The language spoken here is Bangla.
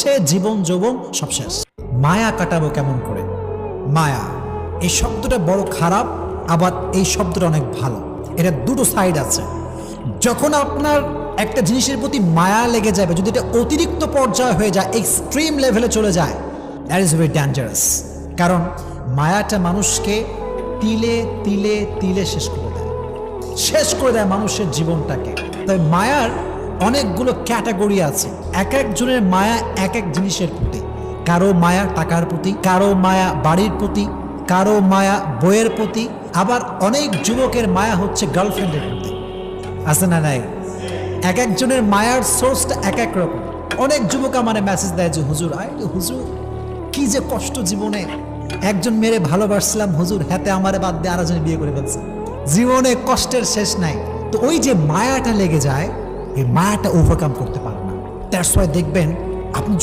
হচ্ছে জীবন যৌবন সব শেষ। মায়া কাটাবো কেমন করে? মায়া এই শব্দটা বড় খারাপ, আবার এই শব্দটা অনেক ভালো। এটা দুটো সাইড আছে। যখন আপনার একটা জিনিসের প্রতি মায়া লেগে যাবে, যদি এটা অতিরিক্ত পর্যায়ে হয়ে যায়, এক্সট্রিম লেভেলে চলে যায়, দ্যাট ইজ ভেরি ডেঞ্জারাস। কারণ মায়াটা মানুষকে তিলে তিলে তিলে শেষ করে দেয় মানুষের জীবনটাকে। তাই মায়ার অনেকগুলো ক্যাটাগরি আছে। এক একজনের মায়া এক এক জিনিসের প্রতি। কারো মায়া টাকার প্রতি, কারো মায়া বাড়ির প্রতি, কারো মায়া বইয়ের প্রতি, আবার অনেক যুবকের মায়া হচ্ছে গার্লফ্রেন্ডের প্রতি। আছে না নাই? এক একজনের মায়ার সোর্সটা এক এক রকম। অনেক যুবক আমারে মেসেজ দেয় যে হুজুর, হুজুর কি যে কষ্ট জীবনে, একজন মেয়েরে ভালোবাসছিলাম হুজুর, হাতে আমারে বাদ দিয়ে আরেকজন বিয়ে করে ফেলছে, জীবনে কষ্টের শেষ নাই। তো ওই যে মায়াটা লেগে যায়, এই মায়াটা ওভারকাম করতে পারে না। দ্যাটস ওয়াই দেখবেন আপনি